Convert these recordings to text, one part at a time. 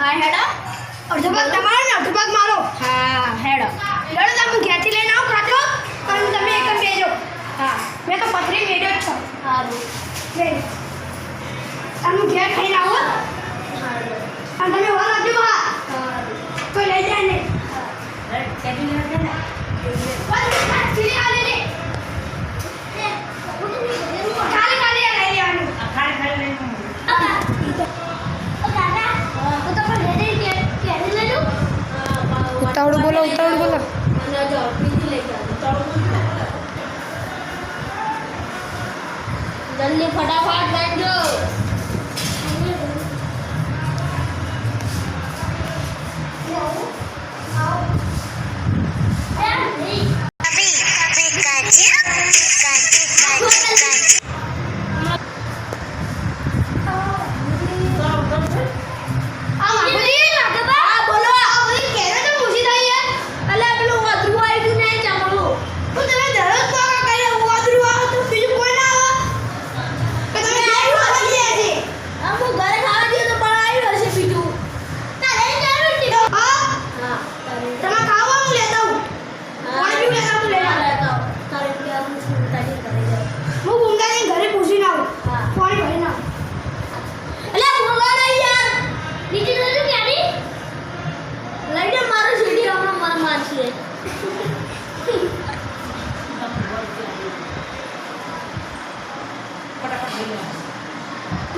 હા હેડો અડધો ભાગ તમારો ને અડધો ભાગ મારો. હા હેડો લડો તમે ઘેરથી લઈને આવો ખાતો અને તમે એક જ બેજો. હા મેં તો પથરી મેળ્યો જ છો. સારું બે અને હું ઘેર ખાઈને આવો અને તમે વાર આવજો બહાર કોઈ લઈ જાય નહીં. ઉતાવળ બોલો ઉતાવળ બોલો. જલ્દી ફટાફટ લાવજો.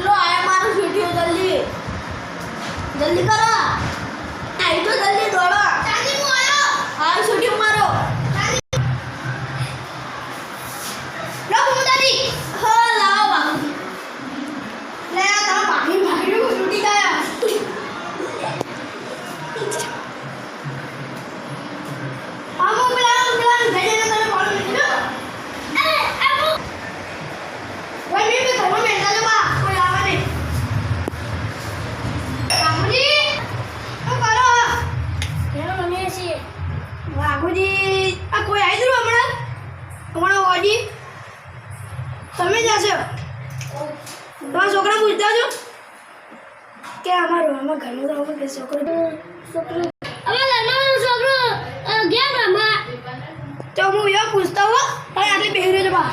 लो आया मारो वीडियो जल्दी जल्दी करो आई तो जल्दी दौड़ो जल्दी मु आयो हां वीडियो मारो लो मुदारी हो लाओ बाबू ले आ ता पानी भागड़ी को छूटी गया आमो पेला भेजे ने तने कॉल कीधो अरे आमो वही भी घर में बैठा जो बा कोई आवा नहीं बाबूजी तो करो हेलो मम्मी ऐसी बाबूजी आ कोई आई जरूर हमारा हमारा वाजी તમે જાશો તમારા છોકરા પૂછતા છો કે અમારો ઘરનું તો કે છોકરો હવે નાનો છોકરો ગેમ રમવા તો હું એવો પૂછતો હો પણ આટલી બેહી રહ્યો છે બા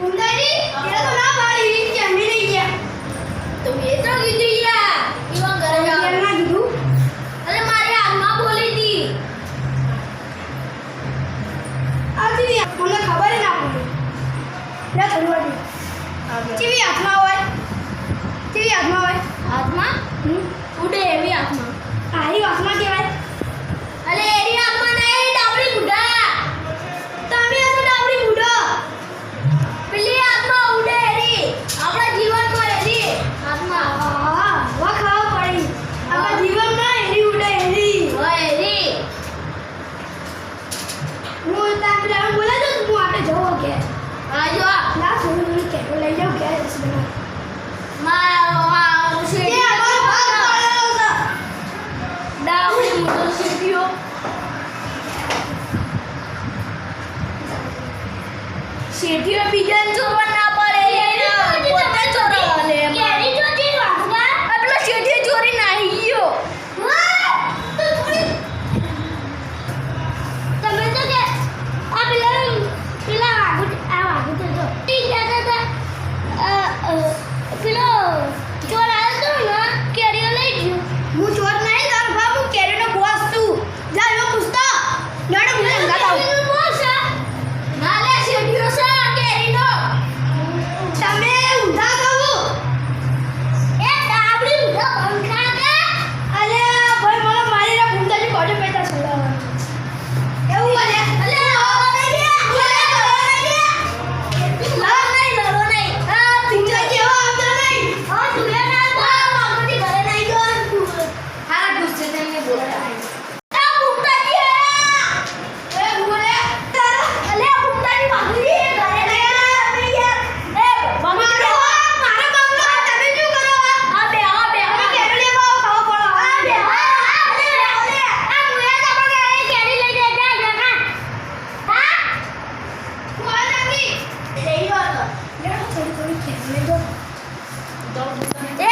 ઉંદાજી એ તો ના પાડી કે અમે નહીં ગયા તો મેં તો કીધું યા ઈવા ઘરે જાવ કેમ ના કીધું અરે મારી આત્મા બોલી હતી આજી મને ખબર જ ના પડી લે થોડી વાર કેવી આત્મા હોય આત્મા ઉડે એવી આત્મા આરી આત્મા કહેવાય અરે એરી આત્મા નહીં ડાબડી બુઢા તમે હશો ડાબડી બુઢો પેલી આત્મા ઉડે એરી આપણા જીવનમાં એરી આત્મા હા વા ખાવા પડી આપણા જીવનમાં એરી ઉડે એરી હોય એરી હું તારે બોલા જો હું આપણે જવો કે આજો ના થોડું કે લઈ જાઉં કે મારો આ એ શેઠી અમારો ભાગ પાડેલો છે ડાબડી મોટો શેઠીઓ શેઠીઓ બીજાને ચોરવા ના પડે પોતે ચોરવા લે કેરી ચોરી વાગવા આપલો શેઠીઓ ચોરી નાહી ગયો તમે તો કે આ પેલા વાગુ તો જો ઠીક છે પેલો ચોર આવ્યો તો ને કેરીઓ લઈ ગયો હું ચોર નહીં તારો બાપ હું કેરીનો બોસ છું જા લો પૂછતો લડો મને અંગા તાવ ના લે શેઠીઓ છે કેરીનો તમે ઊંધા કહું એ ડાબડી ઉઠો પંખા કે અલે ભાઈ મને મારી રે ભૂંડાજી કોડે પેટા છોડાવ એવું બોલે અલે આવો નહીં લડો નહીં આ પિક્ચર જેવો આવતો નહીં હા તું એ ના વાગતી ઘરે નહીં ગયો હારા ગુસ્સે થઈને બોલતા આ ભૂમતાજી એ બોલે અલે ભૂમતાજી વાગી ઘરે નહીં યાર એ મારો મારા બંગલો તમે શું કરો આ બે તમે કેરી લેવા આવો ખાવા પડો આ મુએ તો આપણે કેરી લઈ જતા જગા હા કોણ નથી લઈ ગયો લેડો થોડી કેરી લેજો એ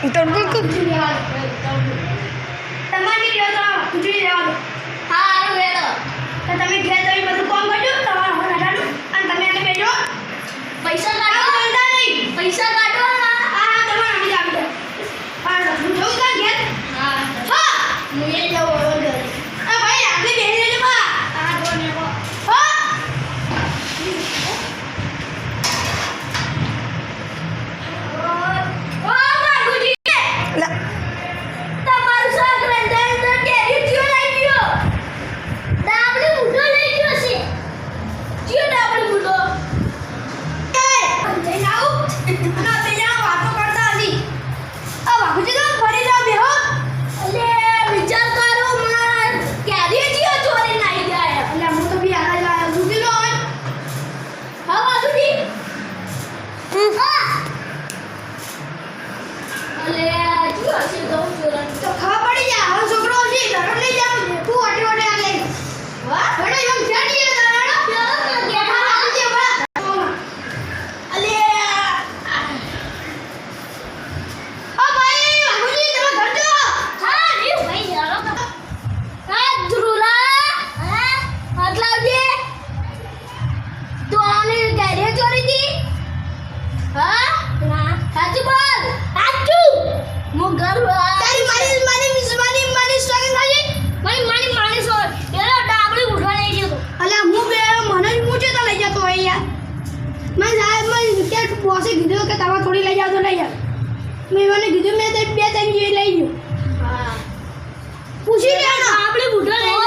ઉતાવળ બોલ કર. તમારે નહીં લેવા તો ખીચડી લેવા દો. હારું હેડો. તો તમે ઘેર જઈને બધું કામ કરજો તમારા હોનાડાનું અને તમે એને કહેજો પૈસા આવું કાઢો. બોલતા નહીં. પૈસા કાઢો. હા તમારે આવી જાવ તો હું જઉં તાર ઘેર. હા. હા હું એ જવું હવે ઘરે. આ ભાઈ આગળ બેસી રહેજો બા. હા કોને કો. હા ઓ બાપુજી. લા, તમારું શાક રંધાય તો કેરી ચિયો લઈ ગયો. ડાબલી બુઢો લઈ ગયો છે. ચિયો ડાબલી બુઢો. જઈને આવું અને આ બે જણા વાતો કરતા હતી. આ બાપુજી તો ફરી જાવ બેહો. અલે વિચાર કરો માર કેરી ચિયો ચોરી નાઈ ગયા. એટલે હું તો બી આગળ આવ્યો સુધી લો હોય. હા બાપુજી. હા. અલે ચિયો છે તો ચોરન. તો ખબર પડી જાય હવે છોકરો હજી ઘરે લઈ જાવ તું વાટે વાટે આ લઈ વાહ. ઘરે એમ ફેરી એ દાડો ચાલો તો ગયા. હા આજે બા અલે આ ભાઈ બાપુજી તમે ઘર જો હા રે ભાઈ ચાલો તો. હા ધ્રુલા. હા મતલબ તો આને કેરી ચોરી હતી. હા ના સાચું બોલ. સાચું. હું ઘર તારી મારી સ્ટ્રગલ થાય મારી સો એલો ડાબડી ઉઠવા લઈ ગયો તો. અલ્યા હું બે મને જ મૂચે તો લઈ જતો હોય યાર મેં સાહેબ મેં કે બોસે કીધું કે તમે થોડી લઈ જાવ તો લઈ જાવ મેં મને કીધું મેં તો બે ત્રણ જેવી લઈ ગયો હા પૂછી લેવાનો ડાબડી ઉઠવા લઈ